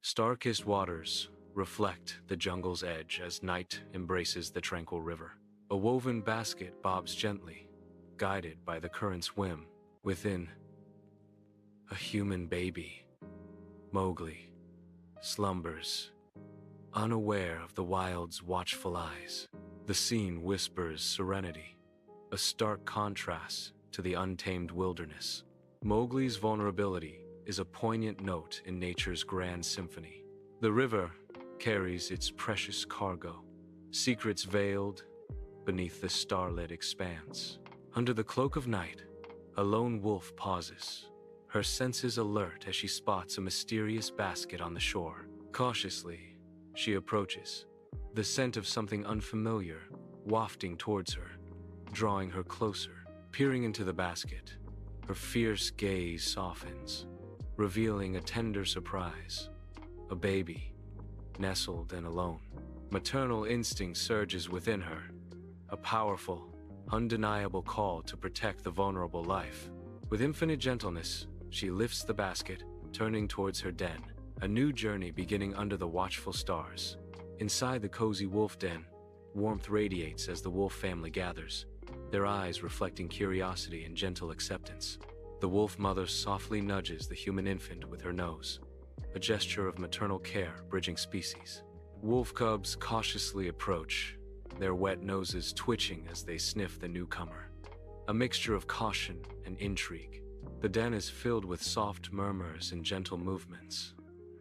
Star-kissed waters reflect the jungle's edge as night embraces the tranquil river. A woven basket bobs gently, guided by the current's whim. Within, a human baby, Mowgli, slumbers, unaware of the wild's watchful eyes. The scene whispers serenity, a stark contrast to the untamed wilderness. Mowgli's vulnerability is a poignant note in nature's grand symphony. The river carries its precious cargo, secrets veiled beneath the starlit expanse. Under the cloak of night, a lone wolf pauses, her senses alert as she spots a mysterious basket on the shore. Cautiously, she approaches, the scent of something unfamiliar wafting towards her, drawing her closer. Peering into the basket, her fierce gaze softens, revealing a tender surprise. A baby, nestled and alone. Maternal instinct surges within her, a powerful, undeniable call to protect the vulnerable life. With infinite gentleness, she lifts the basket, turning towards her den, a new journey beginning under the watchful stars. Inside the cozy wolf den, warmth radiates as the wolf family gathers, their eyes reflecting curiosity and gentle acceptance. The wolf mother softly nudges the human infant with her nose, a gesture of maternal care bridging species. Wolf cubs cautiously approach, their wet noses twitching as they sniff the newcomer. A mixture of caution and intrigue. The den is filled with soft murmurs and gentle movements,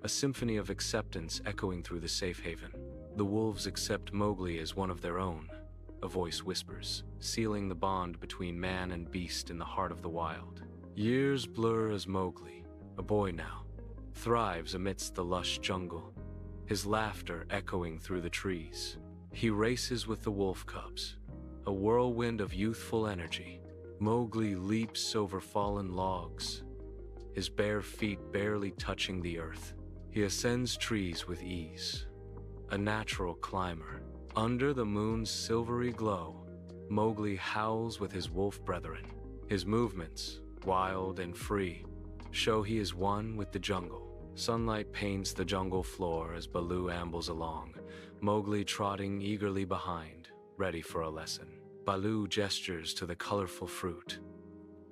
a symphony of acceptance echoing through the safe haven. The wolves accept Mowgli as one of their own, a voice whispers, sealing the bond between man and beast in the heart of the wild. Years blur as Mowgli, a boy now, thrives amidst the lush jungle, his laughter echoing through the trees. He races with the wolf cubs, a whirlwind of youthful energy. Mowgli leaps over fallen logs, his bare feet barely touching the earth. He ascends trees with ease, a natural climber. Under the moon's silvery glow, Mowgli howls with his wolf brethren. His movements, wild and free, show he is one with the jungle. Sunlight paints the jungle floor as Baloo ambles along, Mowgli trotting eagerly behind, ready for a lesson. Baloo gestures to the colorful fruit.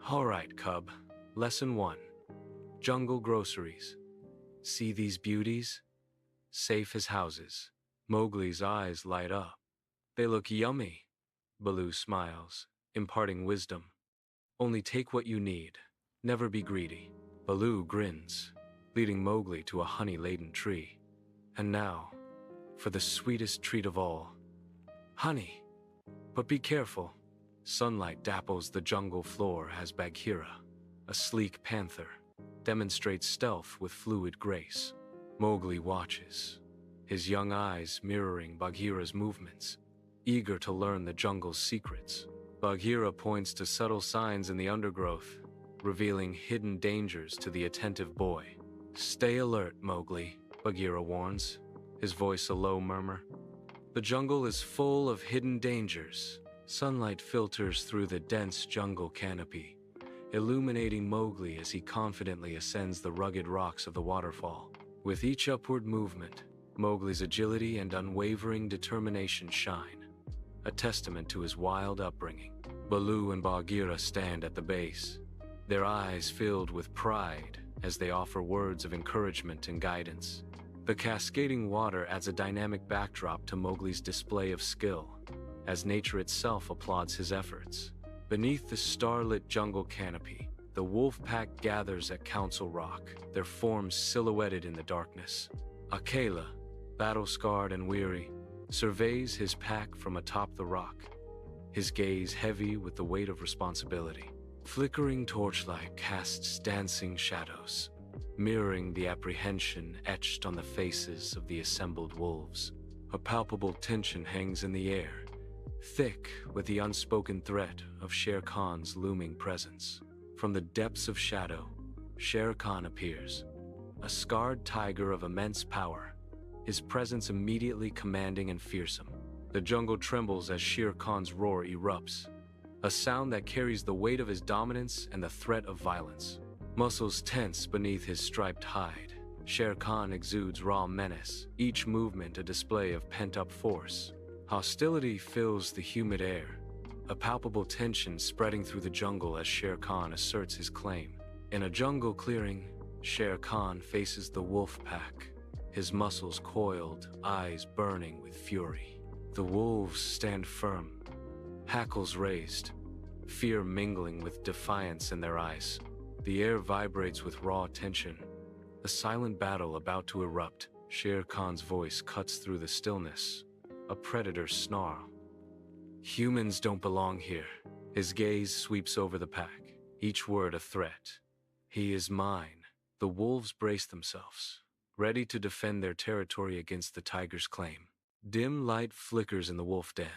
"All right, cub. Lesson 1. Jungle groceries. See these beauties? Safe as houses." Mowgli's eyes light up. "They look yummy." Baloo smiles, imparting wisdom. "Only take what you need. Never be greedy." Baloo grins, leading Mowgli to a honey-laden tree. And now, for the sweetest treat of all. Honey! But be careful. Sunlight dapples the jungle floor as Bagheera, a sleek panther, demonstrates stealth with fluid grace. Mowgli watches, his young eyes mirroring Bagheera's movements, eager to learn the jungle's secrets. Bagheera points to subtle signs in the undergrowth, revealing hidden dangers to the attentive boy. "Stay alert, Mowgli," Bagheera warns, his voice a low murmur. The jungle is full of hidden dangers. Sunlight filters through the dense jungle canopy, illuminating Mowgli as he confidently ascends the rugged rocks of the waterfall. With each upward movement, Mowgli's agility and unwavering determination shine, a testament to his wild upbringing. Baloo and Bagheera stand at the base, their eyes filled with pride as they offer words of encouragement and guidance. The cascading water adds a dynamic backdrop to Mowgli's display of skill, as nature itself applauds his efforts. Beneath the starlit jungle canopy, the wolf pack gathers at Council Rock, their forms silhouetted in the darkness. Akela, battle-scarred and weary, surveys his pack from atop the rock, his gaze heavy with the weight of responsibility. Flickering torchlight casts dancing shadows, mirroring the apprehension etched on the faces of the assembled wolves. A palpable tension hangs in the air, thick with the unspoken threat of Shere Khan's looming presence. From the depths of shadow, Shere Khan appears, a scarred tiger of immense power, his presence immediately commanding and fearsome. The jungle trembles as Shere Khan's roar erupts, a sound that carries the weight of his dominance and the threat of violence. Muscles tense beneath his striped hide, Shere Khan exudes raw menace, each movement a display of pent-up force. Hostility fills the humid air, a palpable tension spreading through the jungle as Shere Khan asserts his claim. In a jungle clearing, Shere Khan faces the wolf pack, his muscles coiled, eyes burning with fury. The wolves stand firm, hackles raised, fear mingling with defiance in their eyes. The air vibrates with raw tension, a silent battle about to erupt. Shere Khan's voice cuts through the stillness, a predator's snarl. Humans don't belong here. His gaze sweeps over the pack, each word a threat. He is mine. The wolves brace themselves, ready to defend their territory against the tiger's claim. Dim light flickers in the wolf den,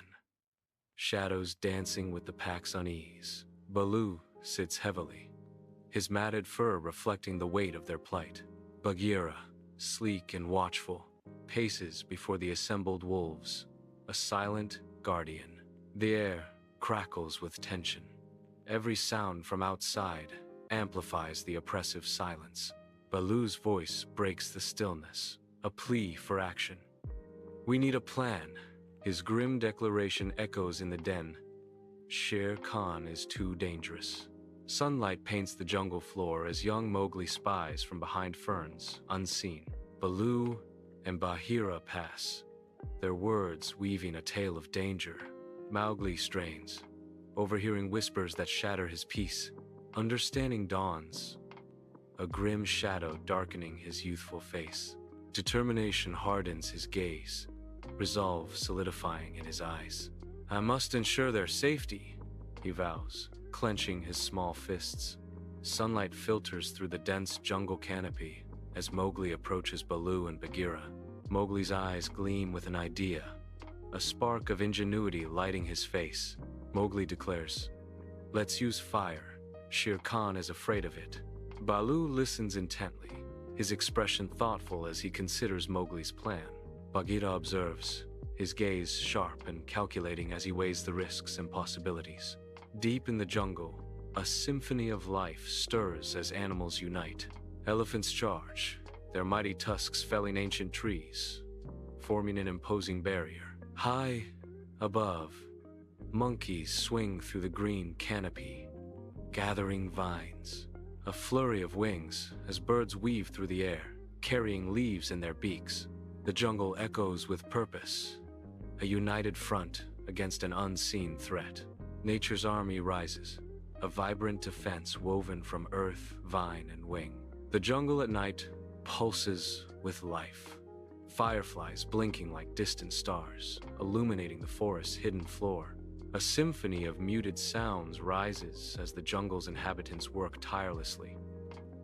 shadows dancing with the pack's unease. Baloo sits heavily, his matted fur reflecting the weight of their plight. Bagheera, sleek and watchful, paces before the assembled wolves, a silent guardian. The air crackles with tension. Every sound from outside amplifies the oppressive silence. Baloo's voice breaks the stillness, a plea for action. We need a plan. His grim declaration echoes in the den. Shere Khan is too dangerous. Sunlight paints the jungle floor as young Mowgli spies from behind ferns, unseen. Baloo and Bagheera pass, their words weaving a tale of danger. Mowgli strains, overhearing whispers that shatter his peace. Understanding dawns, a grim shadow darkening his youthful face. Determination hardens his gaze, resolve solidifying in his eyes. I must ensure their safety, he vows, clenching his small fists. Sunlight filters through the dense jungle canopy as Mowgli approaches Baloo and Bagheera. Mowgli's eyes gleam with an idea, a spark of ingenuity lighting his face. Mowgli declares, "Let's use fire. Shere Khan is afraid of it." Baloo listens intently, his expression thoughtful as he considers Mowgli's plan. Bagheera observes, his gaze sharp and calculating as he weighs the risks and possibilities. Deep in the jungle, a symphony of life stirs as animals unite. Elephants charge, their mighty tusks felling ancient trees, forming an imposing barrier. High above, monkeys swing through the green canopy, gathering vines. A flurry of wings as birds weave through the air, carrying leaves in their beaks. The jungle echoes with purpose, a united front against an unseen threat. Nature's army rises, a vibrant defense woven from earth, vine, and wing. The jungle at night pulses with life. Fireflies blinking like distant stars, illuminating the forest's hidden floor. A symphony of muted sounds rises as the jungle's inhabitants work tirelessly,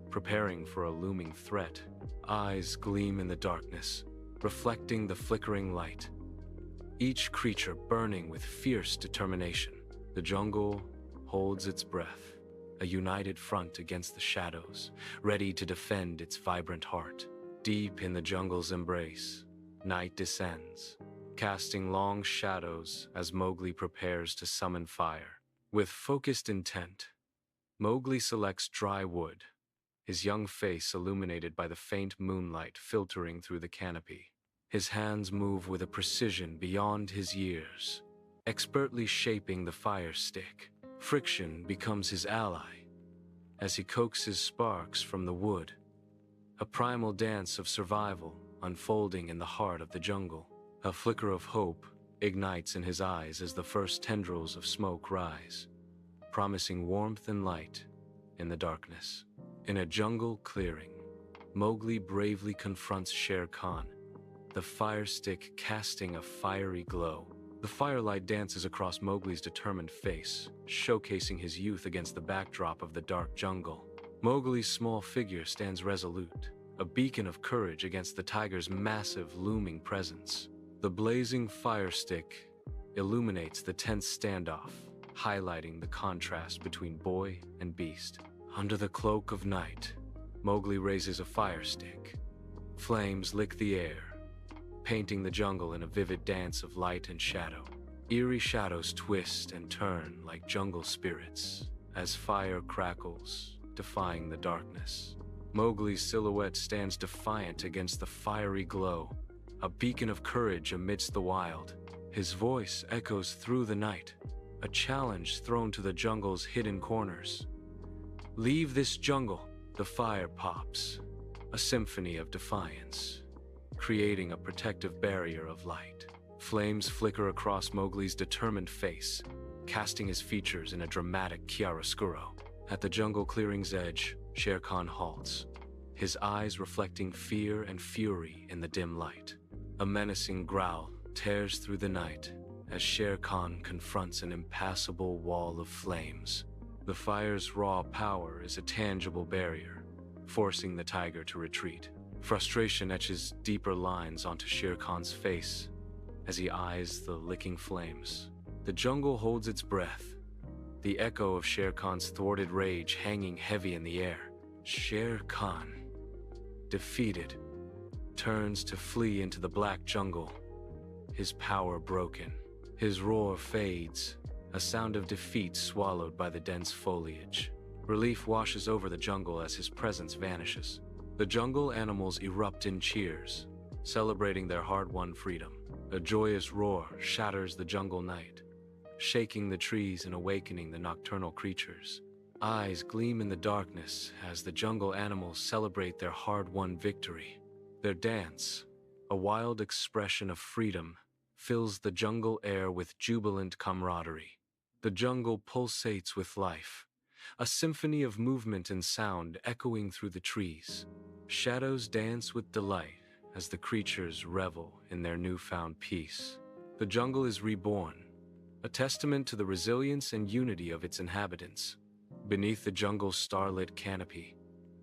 preparing for a looming threat. Eyes gleam in the darkness, reflecting the flickering light, each creature burning with fierce determination. The jungle holds its breath, a united front against the shadows, ready to defend its vibrant heart. Deep in the jungle's embrace, night descends, casting long shadows as Mowgli prepares to summon fire. With focused intent, Mowgli selects dry wood, his young face illuminated by the faint moonlight filtering through the canopy. His hands move with a precision beyond his years, expertly shaping the fire stick. Friction becomes his ally as he coaxes sparks from the wood, a primal dance of survival unfolding in the heart of the jungle. A flicker of hope ignites in his eyes as the first tendrils of smoke rise, promising warmth and light in the darkness. In a jungle clearing, Mowgli bravely confronts Shere Khan, the fire stick casting a fiery glow. The firelight dances across Mowgli's determined face, showcasing his youth against the backdrop of the dark jungle. Mowgli's small figure stands resolute, a beacon of courage against the tiger's massive looming presence. The blazing fire stick illuminates the tense standoff, highlighting the contrast between boy and beast. Under the cloak of night, Mowgli raises a fire stick. Flames lick the air, painting the jungle in a vivid dance of light and shadow. Eerie shadows twist and turn like jungle spirits as fire crackles, defying the darkness. Mowgli's silhouette stands defiant against the fiery glow, a beacon of courage amidst the wild. His voice echoes through the night, a challenge thrown to the jungle's hidden corners. Leave this jungle. The fire pops, a symphony of defiance, creating a protective barrier of light. Flames flicker across Mowgli's determined face, casting his features in a dramatic chiaroscuro. At the jungle clearing's edge, Shere Khan halts, his eyes reflecting fear and fury in the dim light. A menacing growl tears through the night as Shere Khan confronts an impassable wall of flames. The fire's raw power is a tangible barrier, forcing the tiger to retreat. Frustration etches deeper lines onto Shere Khan's face as he eyes the licking flames. The jungle holds its breath, the echo of Shere Khan's thwarted rage hanging heavy in the air. Shere Khan, defeated, turns to flee into the black jungle, his power broken. His roar fades, a sound of defeat swallowed by the dense foliage. Relief washes over the jungle as his presence vanishes. The jungle animals erupt in cheers, celebrating their hard-won freedom. A joyous roar shatters the jungle night, shaking the trees and awakening the nocturnal creatures. Eyes gleam in the darkness as the jungle animals celebrate their hard-won victory. Their dance, a wild expression of freedom, fills the jungle air with jubilant camaraderie. The jungle pulsates with life, a symphony of movement and sound echoing through the trees. Shadows dance with delight as the creatures revel in their newfound peace. The jungle is reborn, a testament to the resilience and unity of its inhabitants. Beneath the jungle's starlit canopy,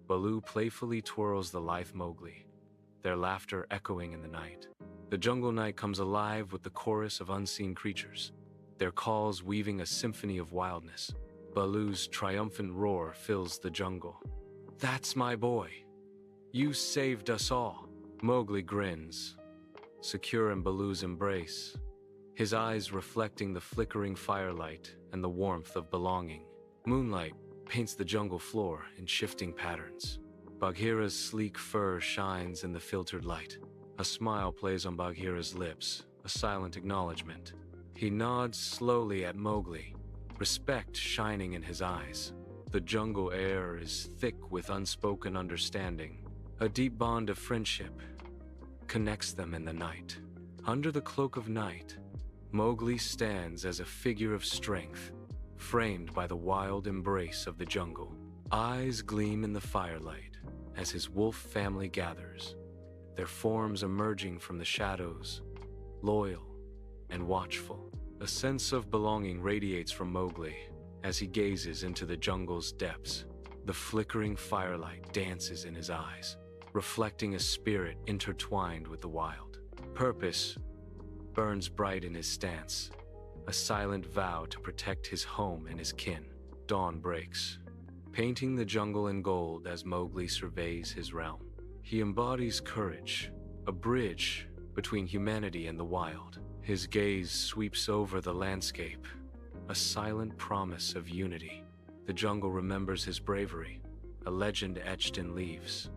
Baloo playfully twirls the lithe Mowgli, their laughter echoing in the night. The jungle night comes alive with the chorus of unseen creatures, their calls weaving a symphony of wildness. Baloo's triumphant roar fills the jungle. "That's my boy! You saved us all!" Mowgli grins, secure in Baloo's embrace, his eyes reflecting the flickering firelight and the warmth of belonging. Moonlight paints the jungle floor in shifting patterns. Bagheera's sleek fur shines in the filtered light. A smile plays on Bagheera's lips, a silent acknowledgement. He nods slowly at Mowgli, respect shining in his eyes. The jungle air is thick with unspoken understanding. A deep bond of friendship connects them in the night. Under the cloak of night, Mowgli stands as a figure of strength, framed by the wild embrace of the jungle. Eyes gleam in the firelight as his wolf family gathers, their forms emerging from the shadows, loyal and watchful. A sense of belonging radiates from Mowgli as he gazes into the jungle's depths. The flickering firelight dances in his eyes, reflecting a spirit intertwined with the wild. Purpose burns bright in his stance, a silent vow to protect his home and his kin. Dawn breaks, painting the jungle in gold as Mowgli surveys his realm. He embodies courage, a bridge between humanity and the wild. His gaze sweeps over the landscape, a silent promise of unity. The jungle remembers his bravery, a legend etched in leaves.